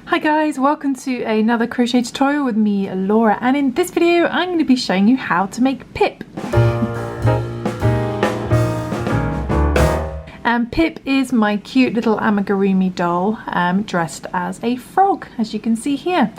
Hi guys, welcome to another crochet tutorial with me, Laura, and in this video I'm going to be showing you how to make Pip. Pip is my cute little amigurumi doll dressed as a frog, as you can see here.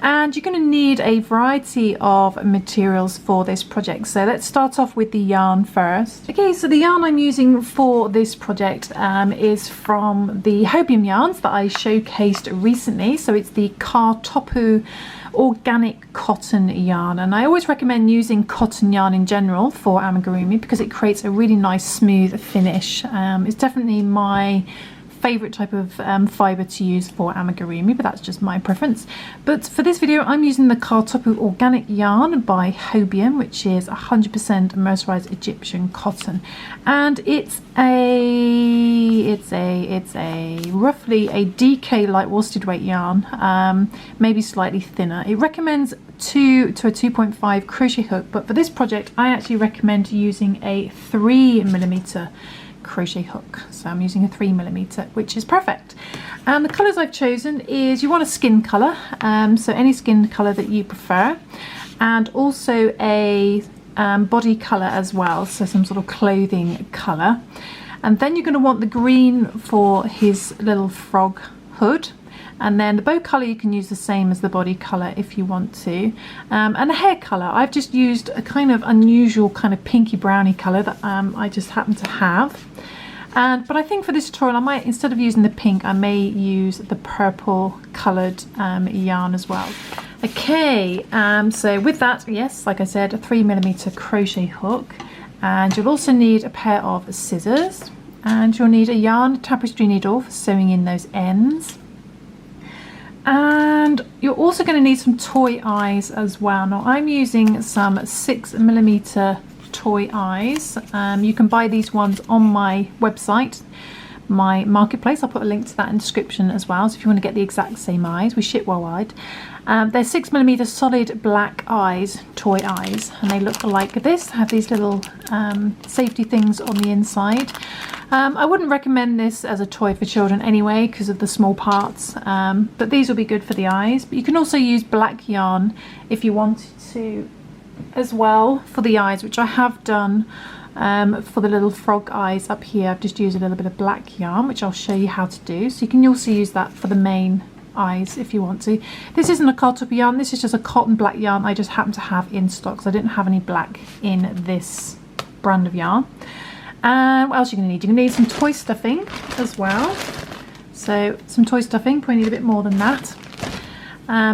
And you're going to need a variety of materials for this project. So let's start off with the yarn first. Okay, so the yarn I'm using for this project is from the Hobium yarns that I showcased recently. So it's the Kartopu organic cotton yarn, and I always recommend using cotton yarn in general for amigurumi because it creates a really nice smooth finish. It's definitely my favourite type of fibre to use for amigurumi, but that's just my preference. But for this video I'm using the Kartopu organic yarn by Hobium, which is 100% mercerised Egyptian cotton, and it's a roughly a DK light worsted weight yarn, maybe slightly thinner. It recommends 2 to a 2.5 crochet hook, but for this project I actually recommend using a 3mm crochet hook, so I'm using a 3mm, which is perfect. And the colours I've chosen is, you want a skin colour, so any skin colour that you prefer, and also a body colour as well, so some sort of clothing colour. And then you're going to want the green for his little frog hood, and then the bow colour you can use the same as the body colour if you want to, and a hair colour. I've just used a kind of unusual kind of pinky browny colour that I just happen to have. But I think for this tutorial I might, instead of using the pink, I may use the purple coloured yarn as well. Okay, so with that, yes, like I said, a 3mm crochet hook, and you'll also need a pair of scissors, and you'll need a yarn tapestry needle for sewing in those ends. And you're also going to need some toy eyes as well. Now I'm using some 6mm toy eyes. You can buy these ones on my website, my marketplace. I'll put a link to that in the description as well, so if you want to get the exact same eyes, we ship worldwide. They're 6mm solid black eyes, toy eyes, and they look like this. They have these little safety things on the inside. I wouldn't recommend this as a toy for children anyway because of the small parts, but these will be good for the eyes. But you can also use black yarn if you wanted to as well for the eyes, which I have done for the little frog eyes up here. I've just used a little bit of black yarn, which I'll show you how to do. So you can also use that for the main eyes if you want to. This isn't a Kartopu yarn, this is just a cotton black yarn I just happen to have in stock, so I didn't have any black in this brand of yarn. And what else are you going to need? You're going to need some toy stuffing as well. So some toy stuffing, probably need a bit more than that.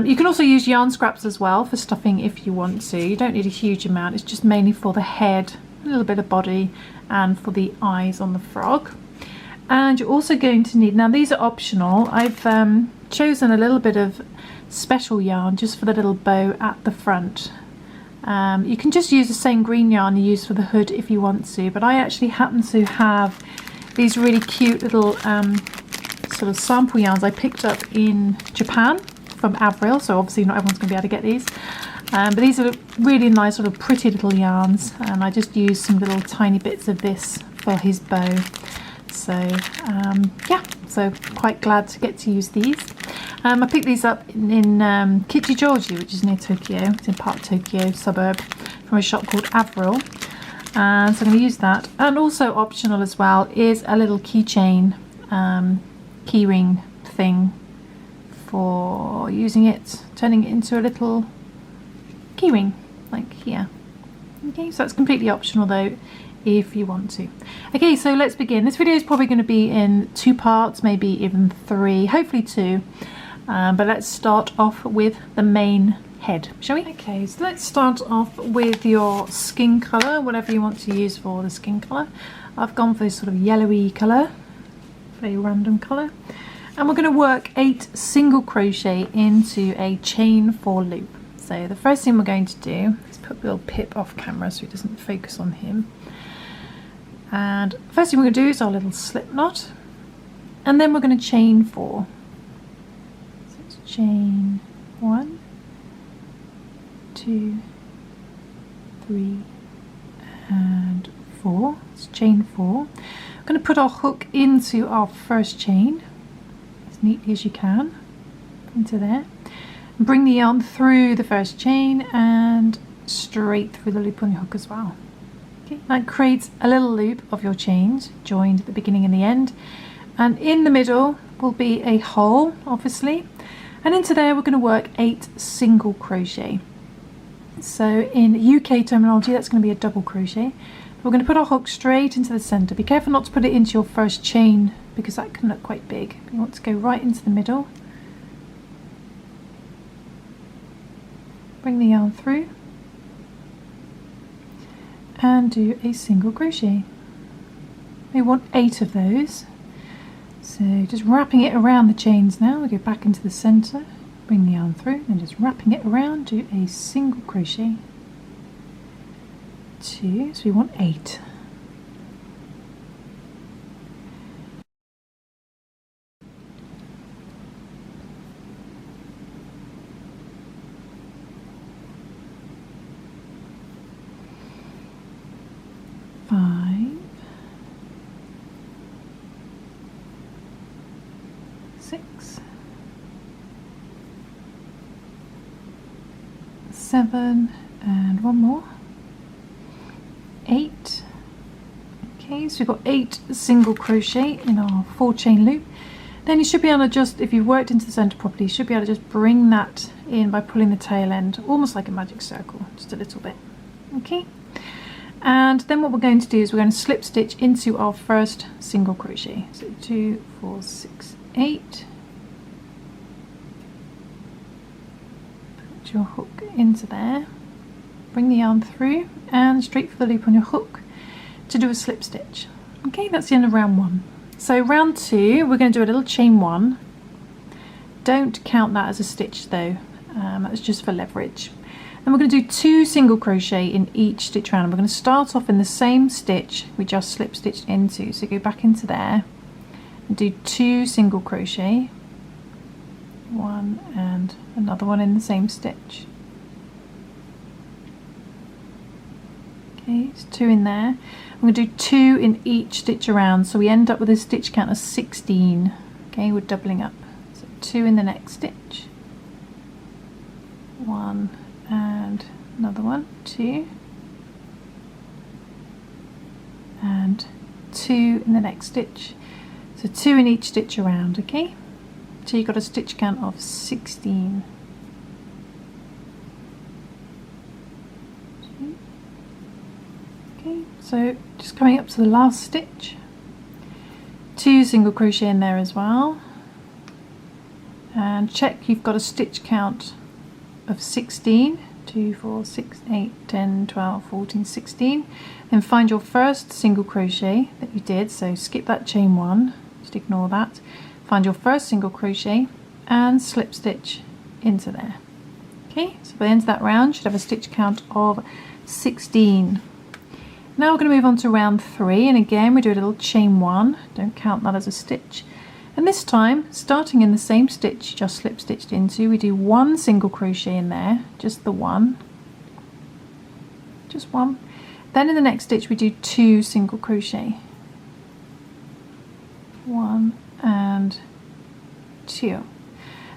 You can also use yarn scraps as well for stuffing if you want to. You don't need a huge amount, it's just mainly for the head, a little bit of body, and for the eyes on the frog. And you're also going to need, now these are optional, I've chosen a little bit of special yarn just for the little bow at the front. You can just use the same green yarn you use for the hood if you want to, but I actually happen to have these really cute little sort of sample yarns I picked up in Japan from Avril, so obviously not everyone's going to be able to get these, but these are really nice sort of pretty little yarns, and I just used some little tiny bits of this for his bow. So yeah, so quite glad to get to use these. I picked these up in Kichijoji, which is near Tokyo. It's in Park Tokyo suburb, from a shop called Avril. So I'm going to use that. And also optional as well is a little keychain, keyring thing for using it, turning it into a little keyring, like here. Okay, so that's completely optional though, if you want to. Okay, so let's begin. This video is probably going to be in 2 parts, maybe even 3, hopefully 2. But let's start off with the main head, shall we? Okay, so let's start off with your skin colour, whatever you want to use for the skin colour. I've gone for this sort of yellowy colour, very random colour. And we're going to work 8 single crochet into a chain 4 loop. So the first thing we're going to do is put little Pip off camera so it doesn't focus on him. And first thing we're going to do is our little slip knot, and then we're going to chain 4. So it's chain 1, 2, 3, and 4. It's chain 4. We're going to put our hook into our first chain as neatly as you can. into there. Bring the yarn through the first chain and straight through the loop on your hook as well. Okay, that creates a little loop of your chains joined at the beginning and the end, and in the middle will be a hole, obviously, and into there we're going to work 8 single crochet. So in UK terminology that's going to be a double crochet. We're going to put our hook straight into the center. Be careful not to put it into your first chain because that can look quite big. You want to go right into the middle. Bring the yarn through and do a single crochet. We want 8 of those. So just wrapping it around the chains now. We go back into the center, bring the yarn through, and just wrapping it around, do a single crochet. 2, so we want 8. Five, 6, 7, and one more. 8. Okay, so we've got 8 single crochet in our 4 chain loop. Then you should be able to just, if you've worked into the center properly, you should be able to just bring that in by pulling the tail end, almost like a magic circle, just a little bit. Okay, and then what we're going to do is we're going to slip stitch into our first single crochet. So 2, 4, 6, 8. Put your hook into there. Bring the yarn through and straight for the loop on your hook to do a slip stitch. Okay, that's the end of round 1. So round 2, we're going to do a little chain 1. Don't count that as a stitch though, that's just for leverage. And we're going to do 2 single crochet in each stitch round. We're going to start off in the same stitch we just slip stitched into. So go back into there and do 2 single crochet, 1 and another one in the same stitch. Okay, it's 2 in there. I'm going to do 2 in each stitch around, so we end up with a stitch count of 16. Okay, we're doubling up. So 2 in the next stitch, 1 and another one, 2, and 2 in the next stitch. So 2 in each stitch around. Okay, so you've got a stitch count of 16. So just coming up to the last stitch, 2 single crochet in there as well, and check you've got a stitch count of 16. 2, 4, 6, 8, 10, 12, 14, 16. Then find your first single crochet that you did, so skip that chain 1, just ignore that. Find your first single crochet and slip stitch into there. Okay, so by the end of that round you should have a stitch count of 16. Now we're going to move on to round 3, and again we do a little chain 1, don't count that as a stitch. And this time, starting in the same stitch you just slip stitched into, we do 1 single crochet in there, just the one, just 1. Then in the next stitch we do 2 single crochet, 1 and 2.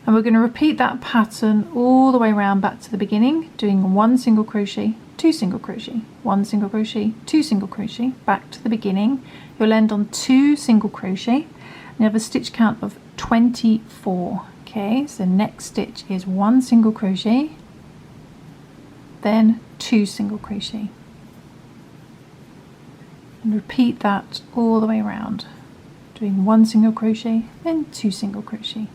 And we're going to repeat that pattern all the way around back to the beginning, doing 1 single crochet, 2 single crochet, 1 single crochet, 2 single crochet, back to the beginning. You'll end on 2 single crochet and you have a stitch count of 24. Okay, so next stitch is 1 single crochet, then 2 single crochet, and repeat that all the way around, doing 1 single crochet, then 2 single crochet.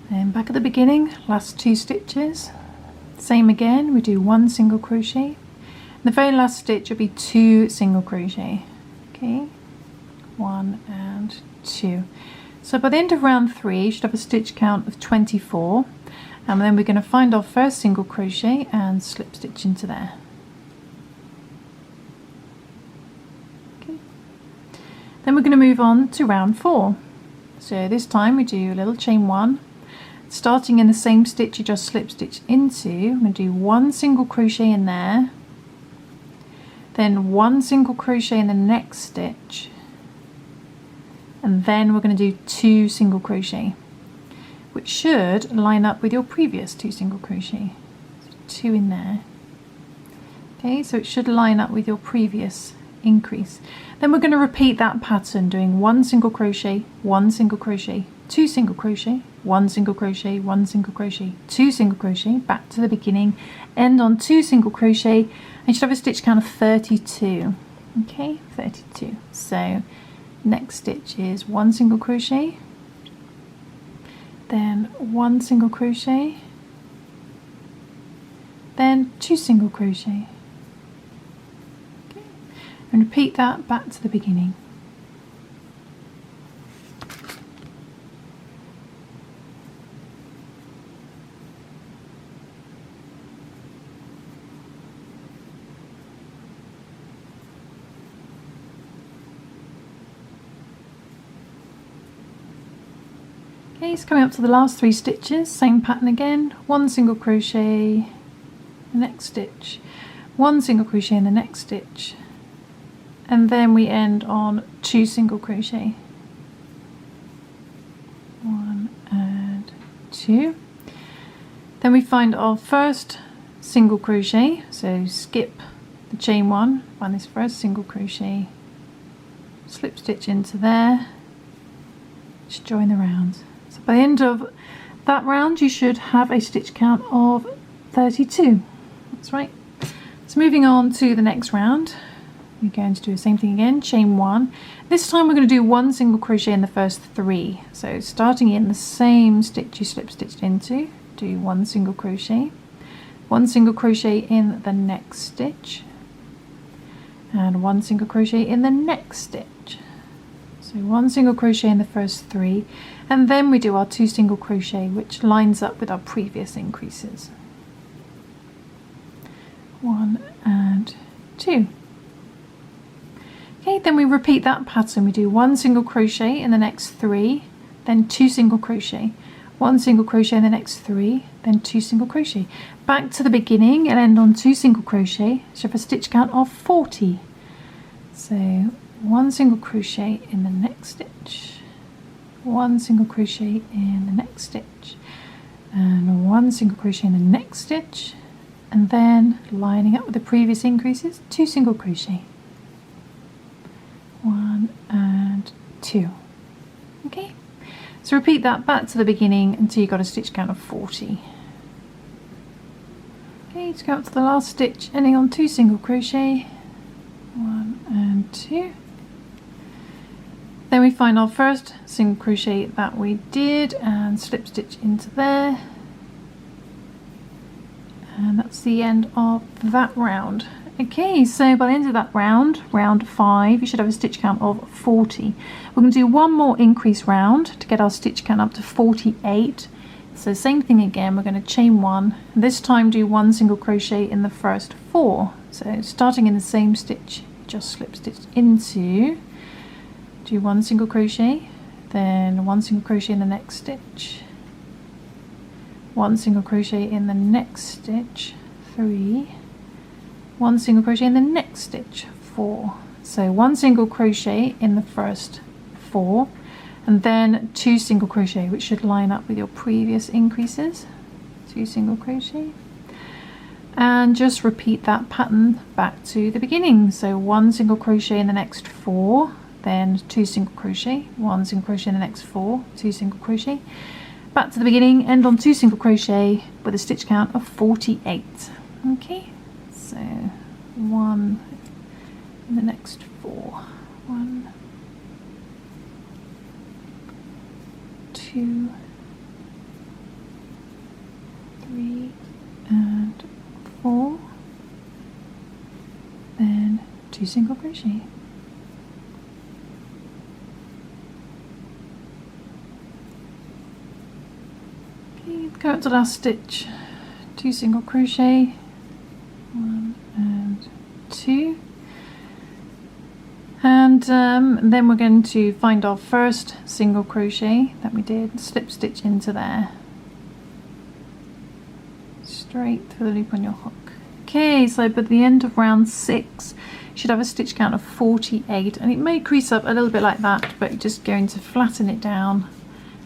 Then back at the beginning, last 2 stitches, same again, we do 1 single crochet. The very last stitch will be 2 single crochet. Okay, 1 and 2. So by the end of round 3 you should have a stitch count of 24, and then we're going to find our first single crochet and slip stitch into there. Okay. Then we're going to move on to round 4. So this time we do a little chain 1. Starting in the same stitch you just slip stitch into, I'm going to do 1 single crochet in there, then 1 single crochet in the next stitch, and then we're going to do 2 single crochet, which should line up with your previous 2 single crochet. So 2 in there. Okay, so it should line up with your previous increase. Then we're going to repeat that pattern, doing 1 single crochet, 1 single crochet, 2 single crochet, 1 single crochet, 1 single crochet, 2 single crochet, back to the beginning, end on 2 single crochet, and you should have a stitch count of 32. Okay, 32. So next stitch is 1 single crochet, then 1 single crochet, then 2 single crochet. Okay. And repeat that back to the beginning. Okay, it's coming up to the last 3 stitches, same pattern again, 1 single crochet, the next stitch, 1 single crochet in the next stitch, and then we end on 2 single crochet, 1 and 2. Then we find our first single crochet, so skip the chain 1, find this first single crochet, slip stitch into there, just join the rounds. So by the end of that round you should have a stitch count of 32. That's right. So moving on to the next round, we're going to do the same thing again, chain 1. This time we're going to do 1 single crochet in the first 3. So starting in the same stitch you slip stitched into, do 1 single crochet, 1 single crochet in the next stitch, and 1 single crochet in the next stitch. So 1 single crochet in the first 3, and then we do our 2 single crochet, which lines up with our previous increases. 1 and 2. Okay, then we repeat that pattern. We do 1 single crochet in the next 3, then 2 single crochet, 1 single crochet in the next 3, then 2 single crochet. Back to the beginning and end on 2 single crochet, so have a stitch count of 40. So 1 single crochet in the next stitch, 1 single crochet in the next stitch, and 1 single crochet in the next stitch, and then lining up with the previous increases, 2 single crochet, 1 and 2. Okay, so repeat that back to the beginning until you got a stitch count of 40. Okay, to go up to the last stitch, ending on 2 single crochet, 1 and 2. Then we find our first single crochet that we did and slip stitch into there, and that's the end of that round. Okay, so by the end of that round, round 5, you should have a stitch count of 40. We're going to do one more increase round to get our stitch count up to 48. So same thing again, we're going to chain 1, and this time do 1 single crochet in the first 4. So starting in the same stitch, just slip stitch into, do 1 single crochet, then 1 single crochet in the next stitch, 1 single crochet in the next stitch, 3, 1 single crochet in the next stitch, 4. So 1 single crochet in the first 4, and then 2 single crochet, which should line up with your previous increases, 2 single crochet, and just repeat that pattern back to the beginning. So 1 single crochet in the next 4, then 2 single crochet, 1 single crochet in the next 4, 2 single crochet, back to the beginning, end on 2 single crochet with a stitch count of 48. Okay, so 1 in the next 4, 1, 2, 3 and 4, then 2 single crochet. Okay, go up to the last stitch, 2 single crochet, 1 and 2, and then we're going to find our first single crochet that we did, slip stitch into there, straight through the loop on your hook. Okay, so by the end of round 6 you should have a stitch count of 48, and it may crease up a little bit like that, but you're just going to flatten it down.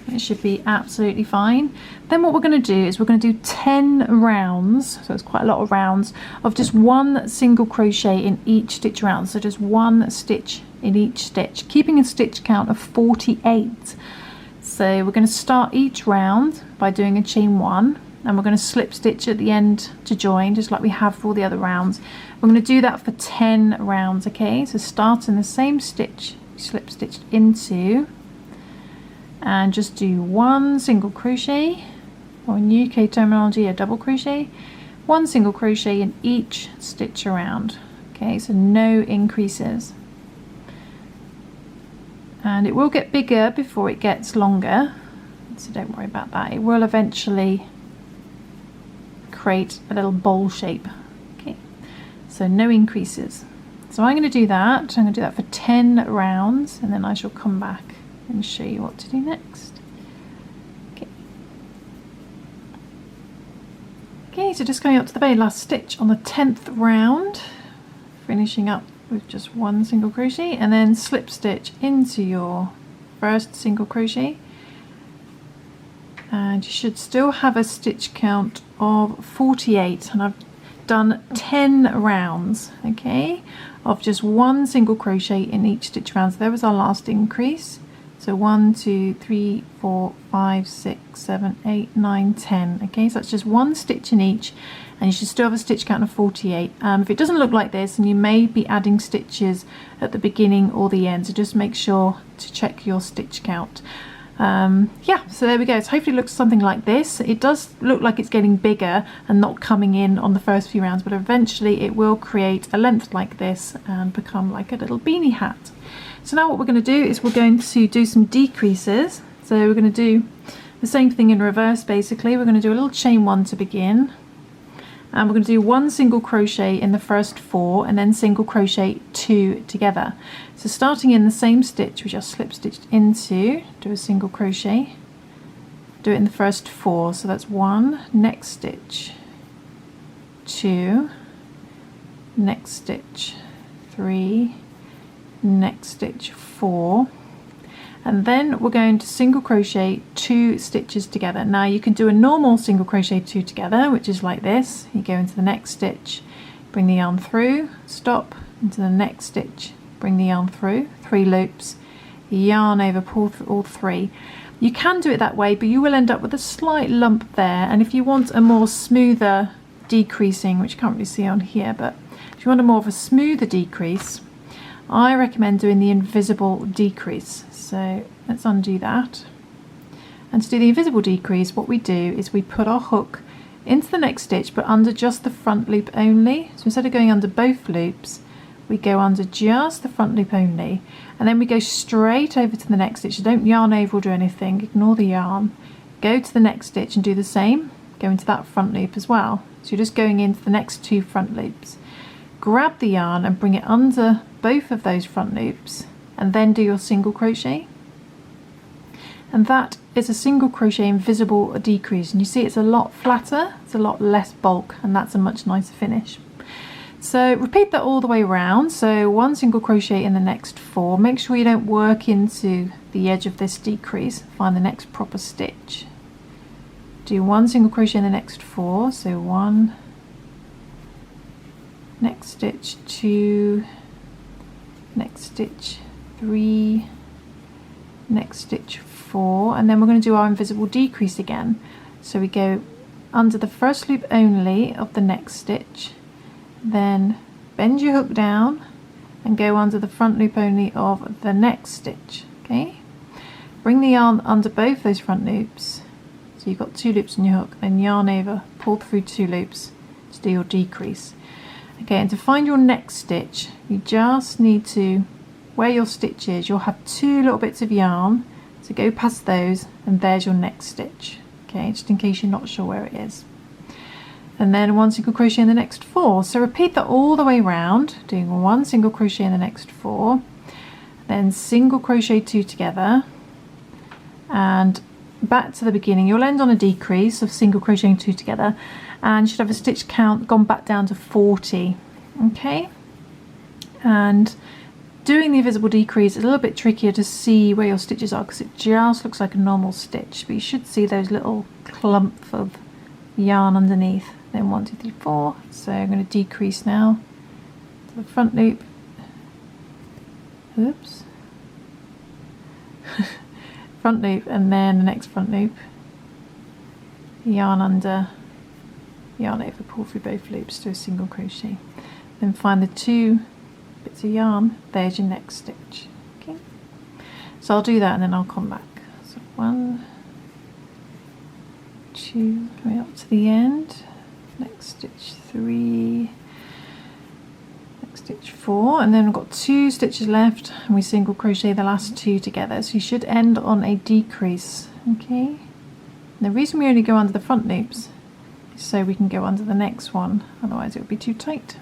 It should be absolutely fine. Then what we're going to do is we're going to do 10 rounds, so it's quite a lot of rounds, of just one single crochet in each stitch round. So just one stitch in each stitch, keeping a stitch count of 48. So we're going to start each round by doing a chain 1, and we're going to slip stitch at the end to join, just like we have for all the other rounds. We're going to do that for 10 rounds, okay? So start in the same stitch, slip stitch into, and just do one single crochet, or in UK terminology a double crochet, one single crochet in each stitch around. Okay, so no increases, and it will get bigger before it gets longer, so don't worry about that. It will eventually create a little bowl shape. Okay, so no increases. So I'm going to do that. I'm going to do that for 10 rounds, and then I shall come back and show you what to do next. Okay, so just going up to the very last stitch on the 10th round, finishing up with just one single crochet, and then slip stitch into your first single crochet, and you should still have a stitch count of 48, and I've done 10 rounds, okay, of just one single crochet in each stitch round. So there was our last increase. So 1, 2, 3, 4, 5, 6, 7, 8, 9, 10. Okay, so that's just one stitch in each, and you should still have a stitch count of 48. If it doesn't look like this, then you may be adding stitches at the beginning or the end, so just make sure to check your stitch count. Yeah, so there we go. So hopefully it looks something like this. It does look like it's getting bigger and not coming in on the first few rounds, but eventually it will create a length like this and become like a little beanie hat. So now what we're going to do is we're going to do some decreases. So we're going to do the same thing in reverse basically. We're going to do a little chain 1 to begin, and we're going to do one single crochet in the first 4 and then single crochet 2 together. So starting in the same stitch, we just slip stitched into, do a single crochet, do it in the first 4, so that's 1, next stitch 2, next stitch 3, next stitch 4, and then we're going to single crochet 2 stitches together. Now you can do a normal single crochet 2 together, which is like this. You go into the next stitch, bring the yarn through, stop, into the next stitch, bring the yarn through, 3 loops, yarn over, pull through all 3. You can do it that way, but you will end up with a slight lump there, and if you want a more smoother decreasing, which you can't really see on here, but if you want a more of a smoother decrease, I recommend doing the invisible decrease. So let's undo that. And to do the invisible decrease, what we do is we put our hook into the next stitch, but under just the front loop only. So instead of going under both loops, we go under just the front loop only, and then we go straight over to the next stitch. So don't yarn over or do anything, ignore the yarn. Go to the next stitch and do the same, go into that front loop as well. So you're just going into the next 2 front loops. Grab the yarn and bring it under both of those front loops, and then do your single crochet, and that is a single crochet invisible decrease, and you see it's a lot flatter, it's a lot less bulk, and that's a much nicer finish. So repeat that all the way around. So one single crochet in the next 4. Make sure you don't work into the edge of this decrease. Find the next proper stitch, do one single crochet in the next 4, so 1, next stitch 2, next stitch 3, next stitch 4, and then we're going to do our invisible decrease again. So we go under the first loop only of the next stitch, then bend your hook down and go under the front loop only of the next stitch. Okay, bring the yarn under both those front loops, so you've got 2 loops in your hook, then yarn over, pull through 2 loops to do your decrease. Okay, and to find your next stitch, you just need to, where your stitch is, you'll have 2 little bits of yarn, so go past those, and there's your next stitch. Okay, just in case you're not sure where it is. And then one single crochet in the next 4. So repeat that all the way around, doing one single crochet in the next 4, then single crochet 2 together, and back to the beginning. You'll end on a decrease of single crocheting 2 together, and you should have a stitch count gone back down to 40. Okay, and doing the invisible decrease is a little bit trickier to see where your stitches are because it just looks like a normal stitch, but you should see those little clumps of yarn underneath. Then 1, 2, 3, 4. So I'm going to decrease now to the front loop. Oops. Front loop, and then the next front loop. Yarn under, yarn over, pull through both loops to a single crochet. Then find the 2 bits of yarn. There's your next stitch. Okay. So I'll do that and then I'll come back. So 1, 2, right up to the end. Next stitch 3. Next stitch 4, and then we've got 2 stitches left, and we single crochet the last 2 together. So you should end on a decrease. Okay. And the reason we only go under the front loops is so we can go under the next one. Otherwise it would be too tight.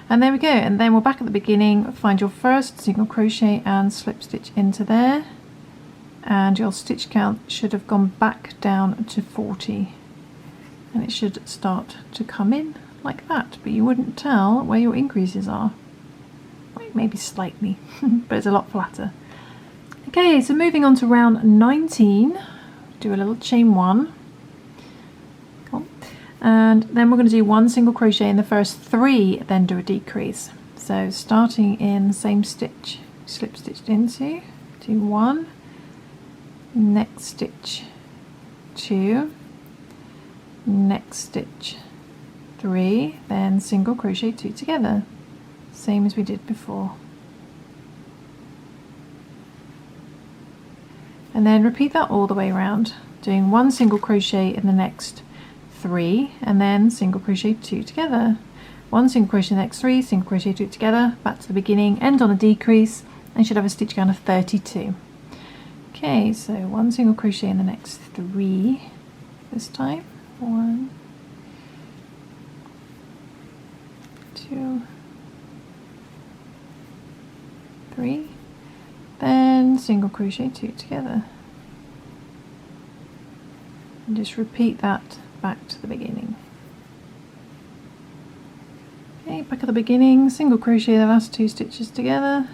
And there we go, and then we're back at the beginning. Find your first single crochet and slip stitch into there, and your stitch count should have gone back down to 40, and it should start to come in like that, but you wouldn't tell where your increases are. Maybe slightly, but it's a lot flatter. Okay, so moving on to round 19, do a little chain 1. And then we're going to do 1 single crochet in the first 3, then do a decrease. So starting in the same stitch, slip stitched into, do 1, next stitch 2, next stitch 3, then single crochet 2 together, same as we did before. And then repeat that all the way around, doing 1 single crochet in the next 3, and then single crochet 2 together. 1 single crochet in the next 3, single crochet 2 together, back to the beginning, end on a decrease, and you should have a stitch count of 32. Okay, so 1 single crochet in the next 3 this time. 1, 2, 3, then single crochet 2 together, and just repeat that back to the beginning. Okay, back at the beginning, single crochet the last 2 stitches together,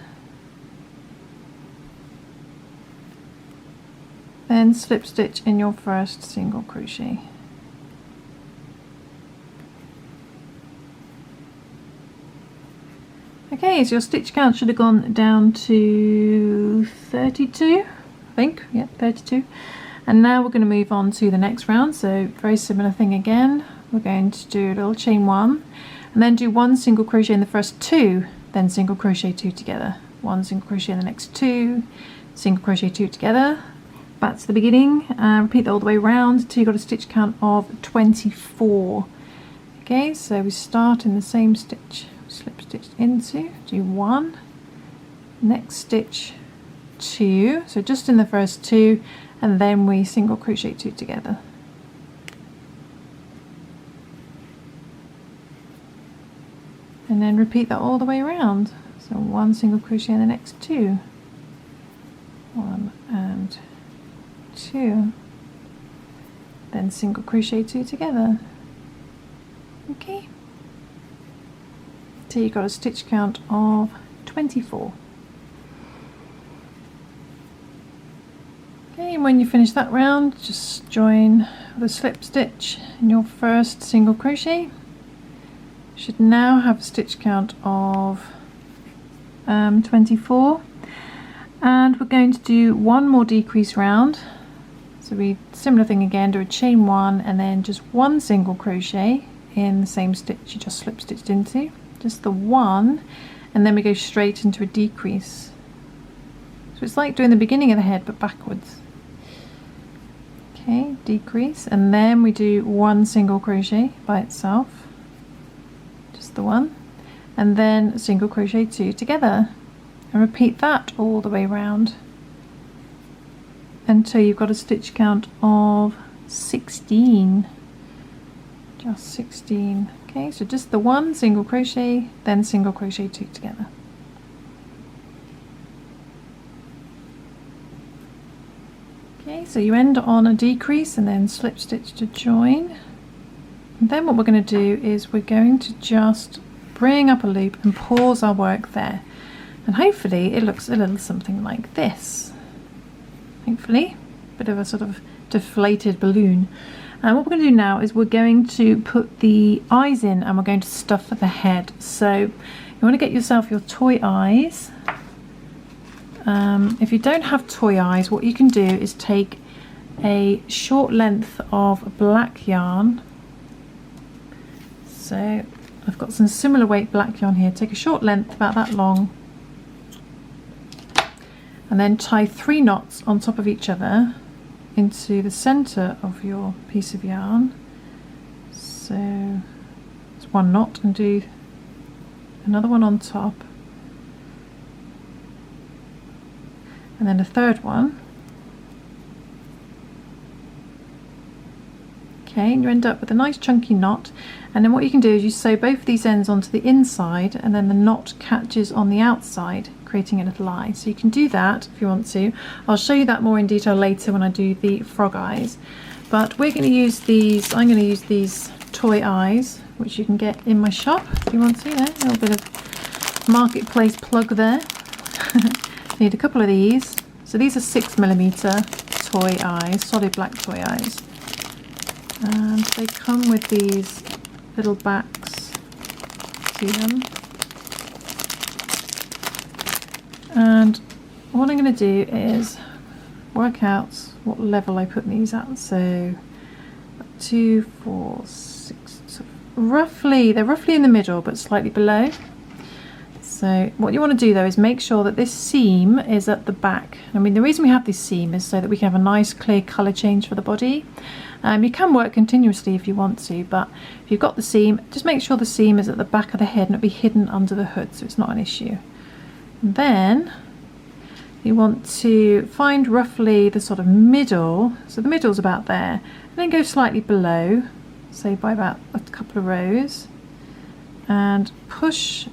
then slip stitch in your first single crochet. Okay, so your stitch count should have gone down to 32, I think, yeah, 32. And now we're going to move on to the next round, so very similar thing again. We're going to do a little chain 1, and then do 1 single crochet in the first 2, then single crochet 2 together. 1 single crochet in the next 2, single crochet 2 together, back to the beginning, repeat that all the way around until you've got a stitch count of 24. Okay, so we start in the same stitch, slip stitched into, do 1, next stitch 2, so just in the first 2, and then we single crochet 2 together. And then repeat that all the way around. So 1 single crochet in the next 2, 1 and 2, then single crochet 2 together. Okay, so you've got a stitch count of 24. Okay, and when you finish that round, just join the slip stitch in your first single crochet. You should now have a stitch count of 24, and we're going to do 1 more decrease round. So we similar thing again, do a chain 1 and then just 1 single crochet in the same stitch you just slip stitched into, just the 1, and then we go straight into a decrease. So it's like doing the beginning of the head but backwards. Okay, decrease, and then we do 1 single crochet by itself, just the 1, and then single crochet 2 together, and repeat that all the way around until you've got a stitch count of 16, just 16. Okay, so just the 1 single crochet, then single crochet 2 together. Okay, so you end on a decrease and then slip stitch to join, And then what we're going to do is we're going to just bring up a loop and pause our work there. And hopefully it looks a little something like this. Hopefully, a bit of a sort of deflated balloon. And what we're going to do now is we're going to put the eyes in and we're going to stuff the head. So you want to get yourself your toy eyes. If you don't have toy eyes, what you can do is take a short length of black yarn. So I've got some similar weight black yarn here. Take a short length about that long and then tie 3 knots on top of each other into the center of your piece of yarn. So it's 1 knot and do another one on top and then a third one. Okay, and you end up with a nice chunky knot, and then what you can do is you sew both these ends onto the inside and then the knot catches on the outside, creating a little eye. So you can do that if you want to. I'll show you that more in detail later when I do the frog eyes, but we're going to use these, I'm going to use these toy eyes, which you can get in my shop if you want to. There, a little bit of marketplace plug there. Need a couple of these. So these are 6mm toy eyes, solid black toy eyes, and they come with these little backs to them. And what I'm going to do is work out what level I put these at. So 2, 4, 6, so roughly, they're roughly in the middle but slightly below. So what you want to do though is make sure that this seam is at the back. I mean, the reason we have this seam is so that we can have a nice clear colour change for the body. You can work continuously if you want to, but if you've got the seam, just make sure the seam is at the back of the head and it'll be hidden under the hood, so it's not an issue. And then you want to find roughly the sort of middle, so the middle's about there, and then go slightly below, say by about a couple of rows, and push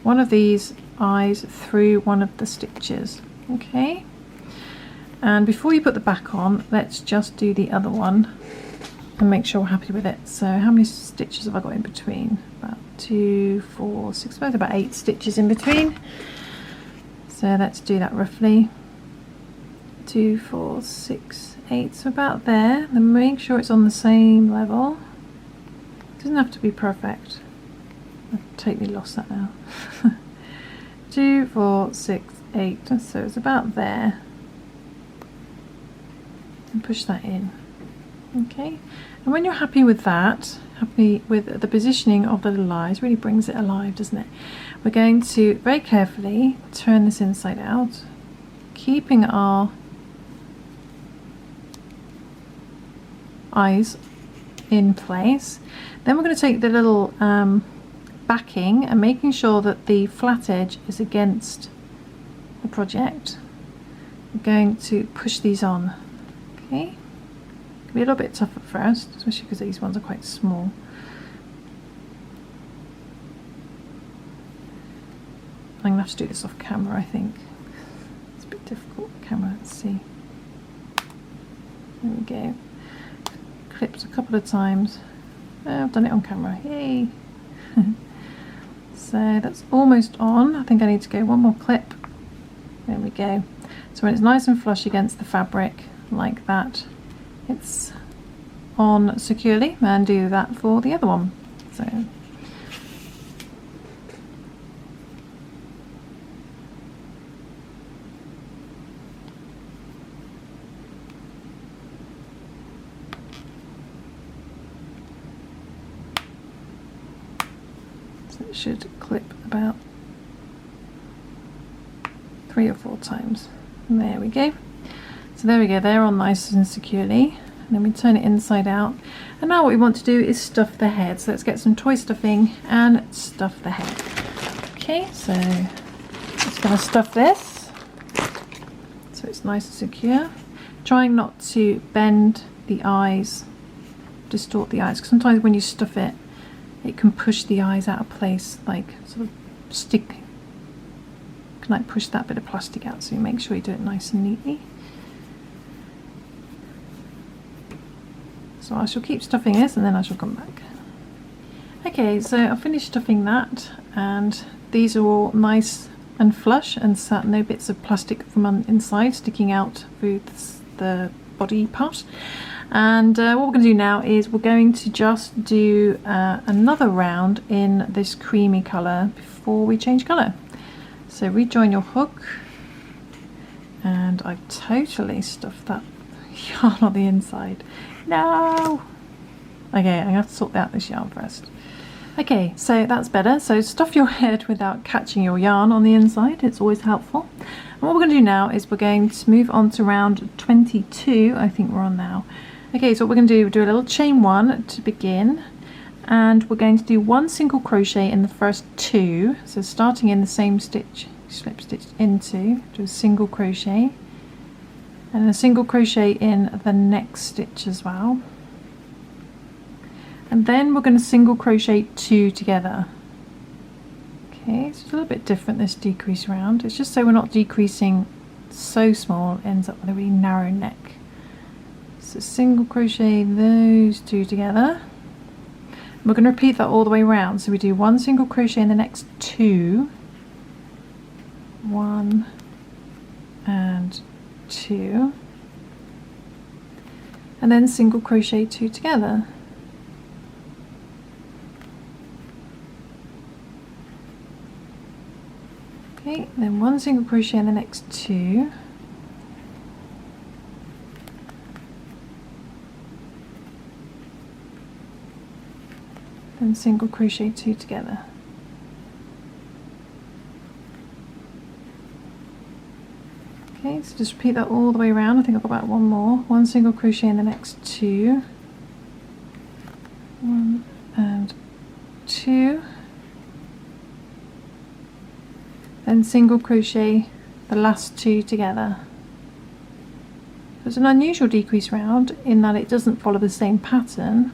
one of these eyes through one of the stitches. Okay, and before you put the back on, let's just do the other one and make sure we're happy with it. So how many stitches have I got in between? About 2, 4, 6, about 8 stitches in between. So let's do that roughly. 2, 4, 6, 8, so about there. Then make sure it's on the same level. It doesn't have to be perfect. I've totally lost that now. 2, 4, 6, 8, so it's about there. And push that in. Okay, and when you're happy with that, happy with the positioning of the little eyes, really brings it alive, doesn't it? We're going to very carefully turn this inside out, keeping our eyes in place. Then we're going to take the little backing and making sure that the flat edge is against the project. We're going to push these on. Okay, it'll be a little bit tough at first, especially because these ones are quite small. I'm going to have to do this off camera, I think. It's a bit difficult on camera, let's see. There we go. Clipped a couple of times. Oh, I've done it on camera, yay! So that's almost on. I think I need to go one more clip. There we go. So when it's nice and flush against the fabric, like that, it's on securely, and do that for the other one. So it should clip about 3 or 4 times. And there we go. So there we go, they're on nice and securely. And then we turn it inside out. And now what we want to do is stuff the head. So let's get some toy stuffing and stuff the head. Okay, so just going to stuff this so it's nice and secure. Trying not to bend the eyes, distort the eyes, because sometimes when you stuff it, it can push the eyes out of place, like sort of stick, can like push that bit of plastic out, so you make sure you do it nice and neatly. So I shall keep stuffing this and then I shall come back. Okay, so I finished stuffing that, and these are all nice and flush and no bits of plastic from inside sticking out through the body part. And what we're going to do now is we're going to just do another round in this creamy colour before we change colour. So rejoin your hook, and I've totally stuffed that yarn on the inside. No! Okay, I'm going to have to sort out this yarn first. Okay, so that's better. So stuff your head without catching your yarn on the inside. It's always helpful. And what we're going to do now is we're going to move on to round 22. I think we're on now. Okay, so what we're going to do, we'll do a little chain one to begin. And we're going to do 1 single crochet in the first 2. So starting in the same stitch, slip stitch into, do a single crochet. And a single crochet in the next stitch as well. And then we're going to single crochet 2 together. Okay, so it's a little bit different this decrease round. It's just so we're not decreasing so small, it ends up with a really narrow neck. So single crochet those 2 together. And we're going to repeat that all the way around. So we do 1 single crochet in the next 2. 1 and 2. And then single crochet 2 together. Okay, then 1 single crochet in the next 2. Then single crochet 2 together. Okay, so just repeat that all the way around. I think I've got about 1 more. 1 single crochet in the next 2. 1 and 2. Then single crochet the last 2 together. So it's an unusual decrease round in that it doesn't follow the same pattern,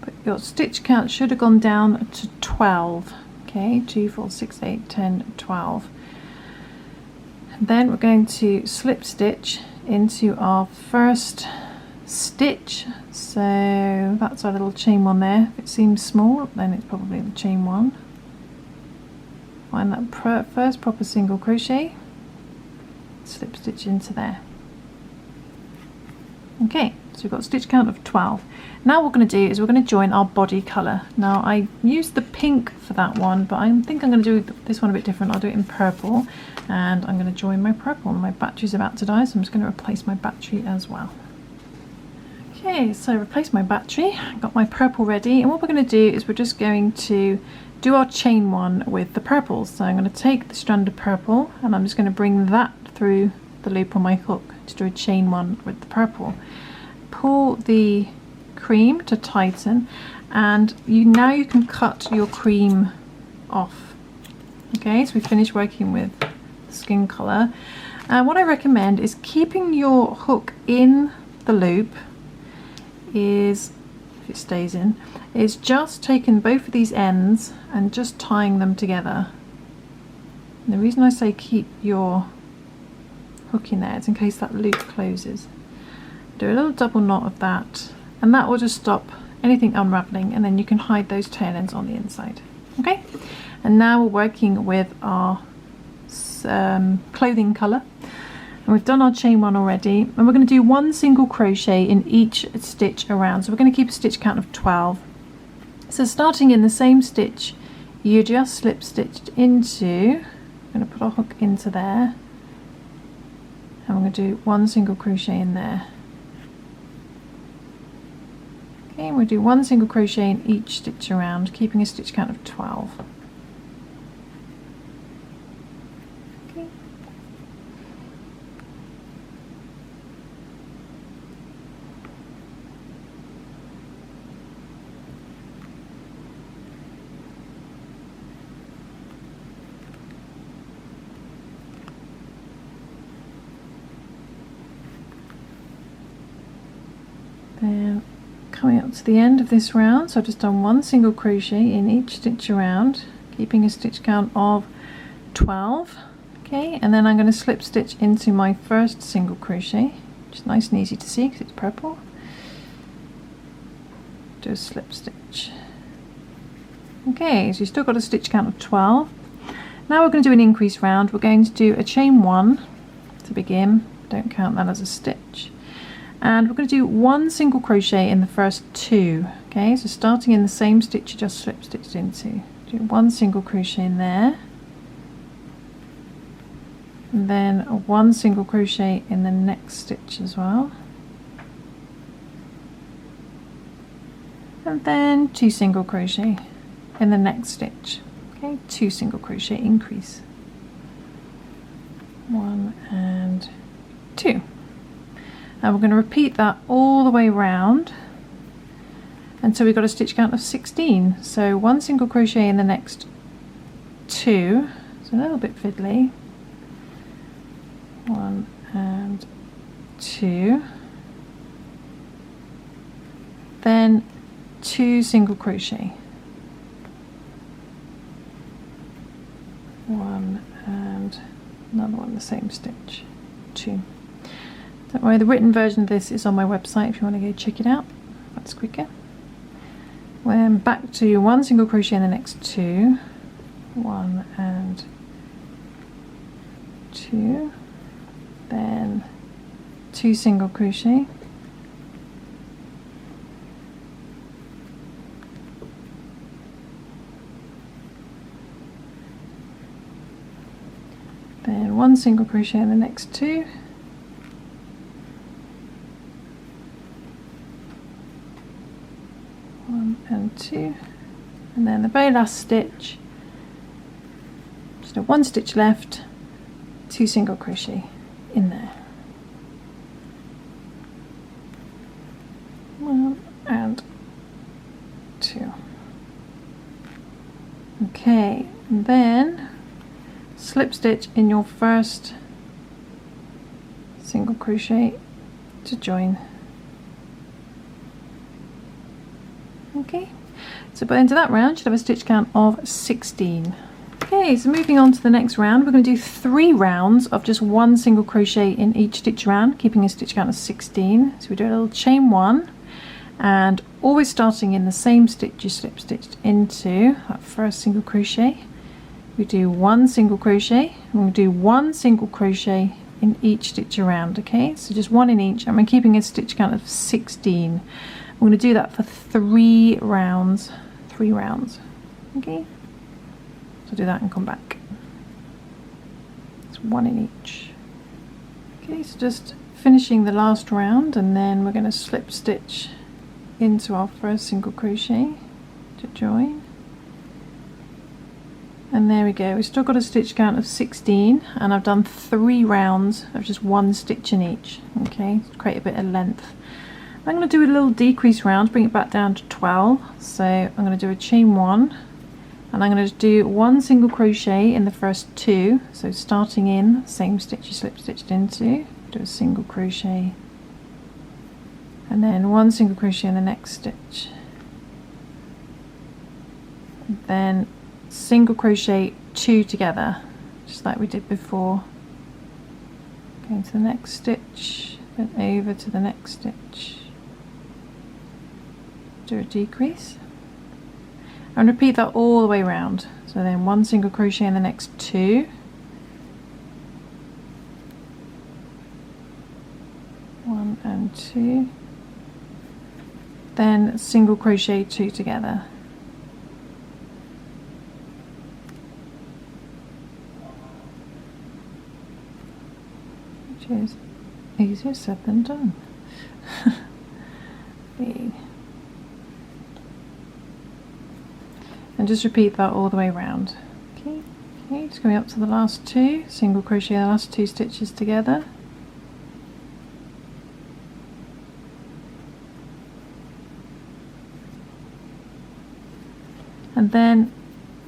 but your stitch count should have gone down to 12. Okay, 2, 4, 6, 8, 10, 12. And then we're going to slip stitch into our first stitch. So that's our little chain one there. If it seems small, then it's probably the chain one. Find that first proper single crochet, slip stitch into there. Okay, so we've got a stitch count of 12. Now what we're going to do is we're going to join our body colour. Now I used the pink for that one, but I think I'm going to do this one a bit different. I'll do it in purple, and I'm going to join my purple. My battery's about to die, so I'm just going to replace my battery as well. Okay, so replace my battery, got my purple ready, and what we're going to do is we're just going to do our chain one with the purple. So I'm going to take the strand of purple and I'm just going to bring that through the loop on my hook to do a chain one with the purple. Pull the cream to tighten, and now you can cut your cream off. Okay, so we finished working with the skin colour. And what I recommend is keeping your hook in the loop, is, if it stays in, is just taking both of these ends and just tying them together. And the reason I say keep your hook in there is in case that loop closes. Do a little double knot of that, and that will just stop anything unraveling, and then you can hide those tail ends on the inside. Okay, and now we're working with our clothing colour. And we've done our chain one already, and we're going to do 1 single crochet in each stitch around. So we're going to keep a stitch count of 12. So starting in the same stitch, you just slip stitched into, I'm going to put our hook into there, and we're going to do 1 single crochet in there. Okay, and we'll do 1 single crochet in each stitch around, keeping a stitch count of 12. Then coming up to the end of this round, so I've just done 1 single crochet in each stitch around, keeping a stitch count of 12. Okay, and then I'm going to slip stitch into my first single crochet, which is nice and easy to see because it's purple. do a slip stitch. Okay, so you've still got a stitch count of 12. Now we're going to do an increase round. We're going to do a chain 1 to begin, don't count that as a stitch, and we're going to do 1 single crochet in the first 2. Okay, so starting in the same stitch you just slip stitched into, do 1 single crochet in there, and then 1 single crochet in the next stitch as well, and then 2 single crochet in the next stitch. Okay, 2 single crochet increase, 1 and 2, and we're going to repeat that all the way round until we've got a stitch count of 16. So 1 single crochet in the next 2, it's a little bit fiddly, 1 and 2, then 2 single crochet, 1 and another one, the same stitch, 2. Don't worry, the written version of this is on my website if you want to go check it out, that's quicker. Then back to 1 single crochet in the next 2, 1 and 2, then 2 single crochet, then 1 single crochet in the next 2, and 2, and then the very last stitch, just 1 stitch left, 2 single crochet in there, 1 and 2. Okay, and then slip stitch in your first single crochet to join. Okay, so by the end of that round you should have a stitch count of 16. Okay, so moving on to the next round, we're going to do 3 rounds of just 1 single crochet in each stitch round, keeping a stitch count of 16. So we do a little chain 1, and always starting in the same stitch you slip stitched into that first single crochet. We do 1 single crochet, and we'll do 1 single crochet in each stitch around. Okay, so just 1 in each, and we're keeping a stitch count of 16. We're going to do that for 3 rounds. 3 rounds. Okay, so do that and come back. It's 1 in each. Okay, so just finishing the last round, and then we're going to slip stitch into our first single crochet to join. And there we go, we've still got a stitch count of 16, and I've done 3 rounds of just 1 stitch in each. Okay, to create a bit of length. I'm going to do a little decrease round, bring it back down to 12. So I'm going to do a chain 1, and I'm going to do 1 single crochet in the first 2. So starting in same stitch you slip stitched into, do a single crochet, and then 1 single crochet in the next stitch, and then single crochet 2 together, just like we did before. Going to the next stitch, then over to the next stitch, do a decrease, and repeat that all the way around. So then 1 single crochet in the next 2, 1 and 2, then single crochet 2 together, which is easier said than done. And just repeat that all the way around. Okay, just going up to the last 2, single crochet the last 2 stitches together, and then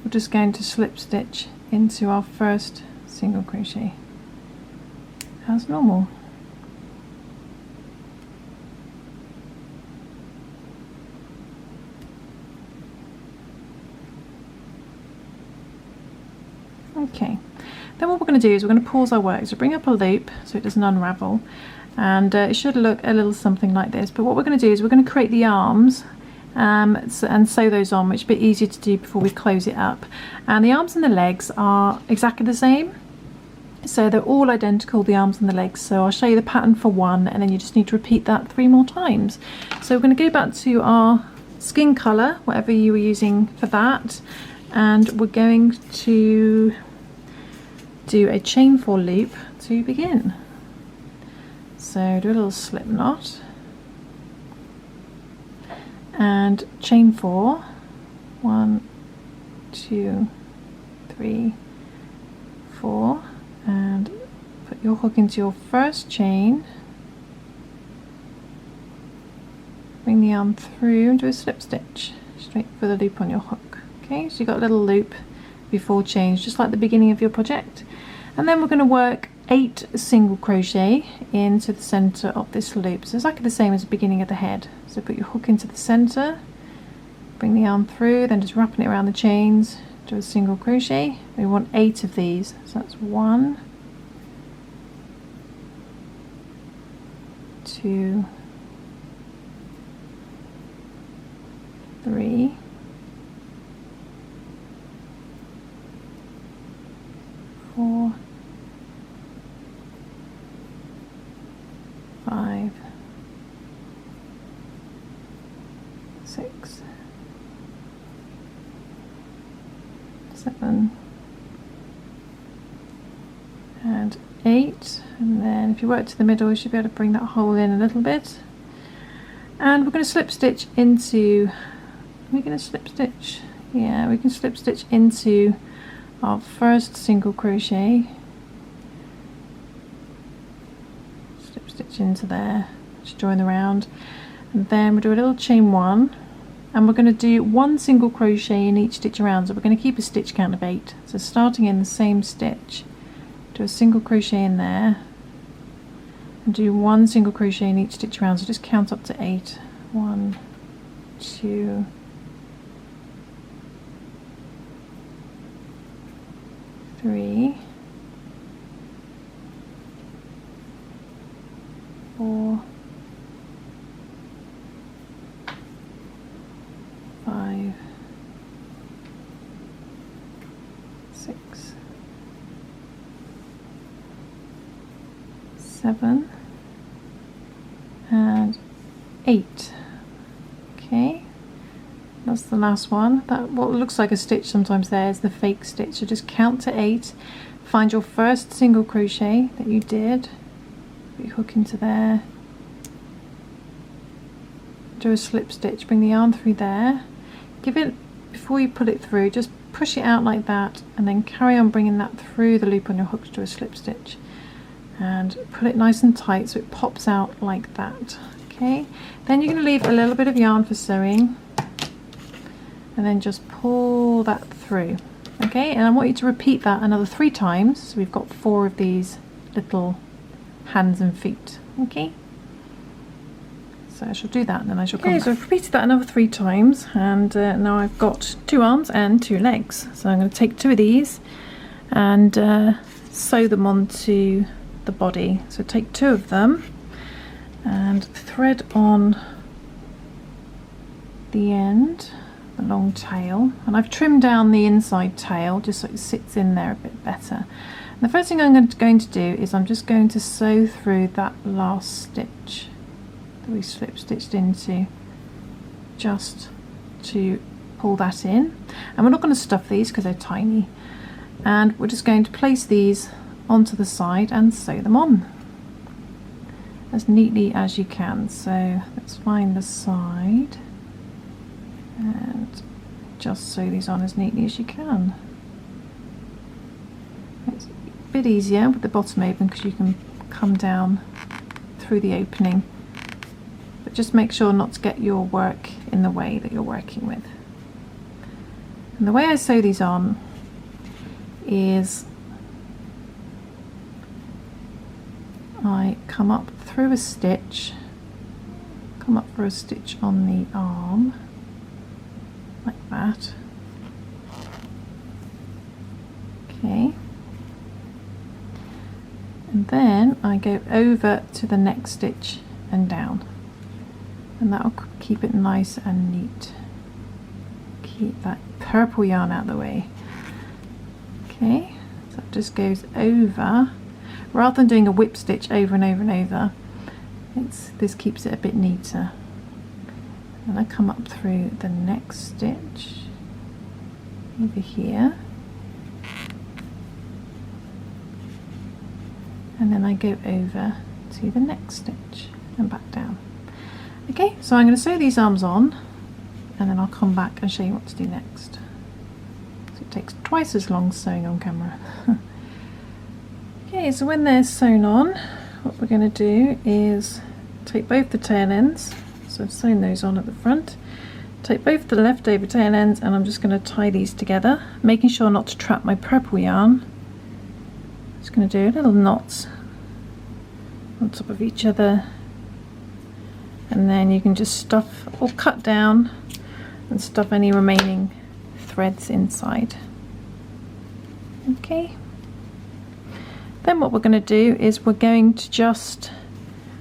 we're just going to slip stitch into our first single crochet as normal. Okay, then what we're going to do is we're going to pause our work, so bring up a loop so it doesn't unravel, and it should look a little something like this. But what we're going to do is we're going to create the arms, and sew those on, which is a bit easier to do before we close it up. And the arms and the legs are exactly the same, so they're all identical, the arms and the legs. So I'll show you the pattern for one, and then you just need to repeat that 3 more times. So we're going to go back to our skin colour, whatever you were using for that, and we're going to do a chain 4 loop to begin. So do a little slip knot and chain 4, 1, 2, 3, 4, and put your hook into your first chain, bring the arm through and do a slip stitch straight for the loop on your hook. Okay, so you've got a little loop before chains, just like the beginning of your project. And then we're going to work 8 single crochet into the center of this loop. So it's exactly the same as the beginning of the head. So put your hook into the center, bring the arm through, then just wrapping it around the chains, do a single crochet. We want 8 of these, so that's 1, 2, 3, 4, 5, 6, 7, and 8, and then if you work to the middle you should be able to bring that hole in a little bit. And we're going to slip stitch into, we're going to slip stitch, yeah, we can slip stitch into our first single crochet, slip stitch into there, just join the round, and then we'll do a little chain 1, and we're going to do 1 single crochet in each stitch around. So we're going to keep a stitch count of 8, so starting in the same stitch, do a single crochet in there and do 1 single crochet in each stitch around. So just count up to 8, 1, 2, 3, 4, 5, 6, 7, and 8. Okay, that's the last one. That what looks like a stitch sometimes there is the fake stitch. So just count to 8, find your first single crochet that you did, put your hook into there, do a slip stitch, bring the yarn through there, give it, before you pull it through, just push it out like that, and then carry on bringing that through the loop on your hook to do a slip stitch, and pull it nice and tight so it pops out like that. Okay, then you're going to leave a little bit of yarn for sewing, and then just pull that through. Okay, and I want you to repeat that another 3 times, so we've got 4 of these little hands and feet. Okay, so I shall do that and then I shall come back. So I've repeated that another 3 times, and now I've got 2 arms and 2 legs. So I'm going to take 2 of these and sew them onto the body. So take 2 of them and thread on the end, the long tail, and I've trimmed down the inside tail just so it sits in there a bit better. And the first thing I'm going to do is I'm just going to sew through that last stitch that we slip stitched into, just to pull that in. And we're not going to stuff these because they're tiny, and we're just going to place these onto the side and sew them on as neatly as you can. So let's find the side and just sew these on as neatly as you can. It's a bit easier with the bottom open because you can come down through the opening, but just make sure not to get your work in the way that you're working with. And the way I sew these on is I come up through a stitch, come up for a stitch on the arm like that. Okay, and then I go over to the next stitch and down. and that'll keep it nice and neat. Keep that purple yarn out of the way. Okay, so it just goes over, rather than doing a whip stitch over and over and over, this keeps it a bit neater. And I come up through the next stitch over here, and then I go over to the next stitch and back down. Okay, so I'm going to sew these arms on, and then I'll come back and show you what to do next. So it takes twice as long sewing on camera. Okay, so when they're sewn on, what we're going to do is take both the tail ends, so I've sewn those on at the front, take both the leftover tail ends, and I'm just going to tie these together, making sure not to trap my purple yarn. Just going to do little knots on top of each other, and then you can just stuff or cut down and stuff any remaining threads inside. Okay, then what we're going to do is we're going to just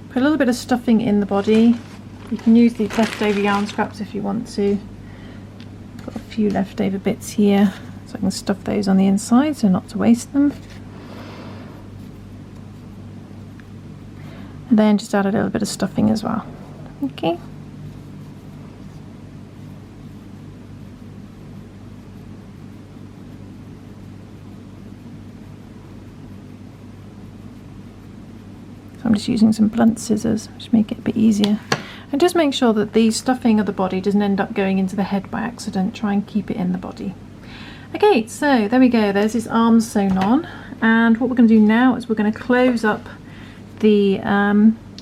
put a little bit of stuffing in the body. You can use these leftover yarn scraps if you want to. Got a few leftover bits here, so I can stuff those on the inside so not to waste them. And then just add a little bit of stuffing as well. Okay. So I'm just using some blunt scissors, which make it a bit easier. And just make sure that the stuffing of the body doesn't end up going into the head by accident. Try and keep it in the body. Okay, so there we go. There's his arms sewn on. And what we're going to do now is we're going to close up the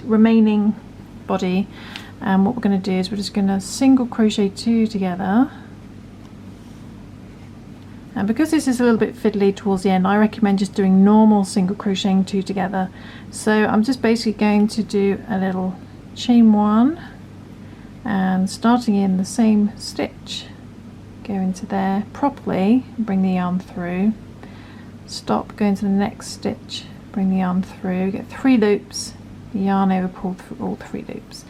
remaining body, and what we're going to do is we're just going to single crochet 2 together, and because this is a little bit fiddly towards the end, I recommend just doing normal single crocheting 2 together. So I'm just basically going to do a little chain 1 and starting in the same stitch, go into there properly, bring the yarn through, stop, go into the next stitch, bring the yarn through, get 3 loops, the yarn over, pull through all 3 loops.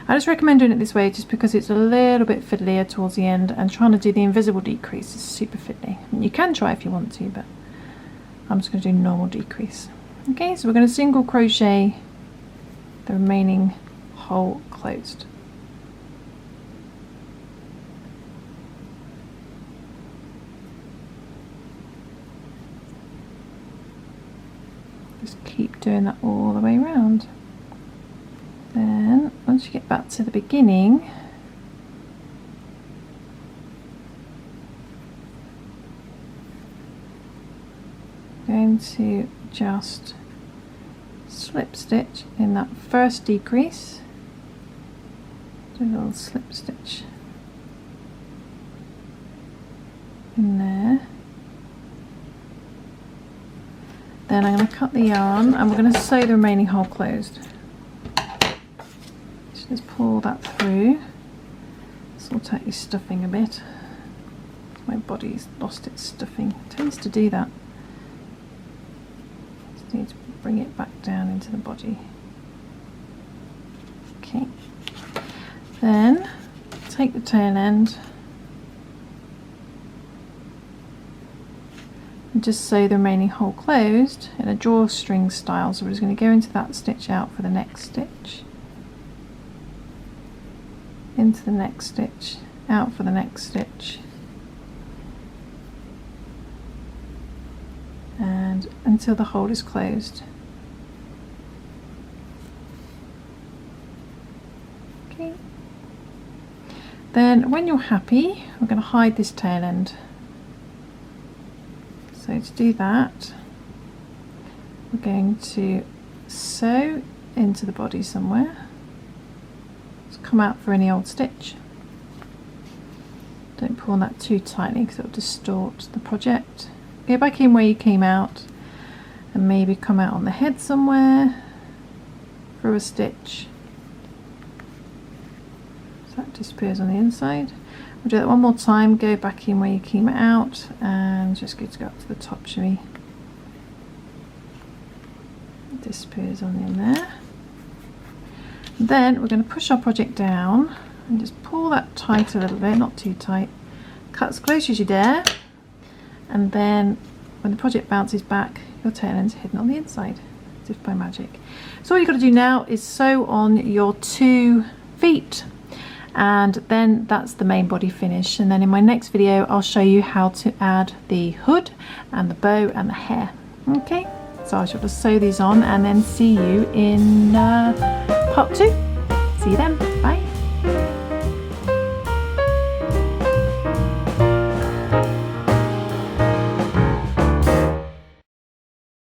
I just recommend doing it this way just because it's a little bit fiddlier towards the end, and trying to do the invisible decrease is super fiddly. You can try if you want to, but I'm just going to do normal decrease. Okay, so we're going to single crochet the remaining hole closed. Just keep doing that all the way around. Then once you get back to the beginning, going to just slip stitch in that first decrease, do a little slip stitch in there. Then I'm going to cut the yarn and we're going to sew the remaining hole closed. Just pull that through, sort out your stuffing a bit. My body's lost its stuffing. It tends to do that. Just need to bring it back down into the body. Okay. Then take the tail end and just sew the remaining hole closed in a drawstring style. So we're just going to go into that stitch, out for the next stitch, into the next stitch, out for the next stitch, and until the hole is closed. Okay. Then when you're happy, we're going to hide this tail end. So to do that, we're going to sew into the body somewhere. Come out for any old stitch. Don't pull on that too tightly because it will distort the project. Go back in where you came out and maybe come out on the head somewhere through a stitch. So that disappears on the inside. We'll do that one more time. Go back in where you came out and just go up to the top, shall we? It disappears on in there. Then we're going to push our project down and just pull that tight a little bit, not too tight. Cut as close as you dare, and then when the project bounces back, your tail end's hidden on the inside, as if by magic. So all you've got to do now is sew on your 2 feet, and then that's the main body finish. And then in my next video I'll show you how to add the hood and the bow and the hair. Okay, so I shall just sew these on and then see you in part 2. See you then. Bye.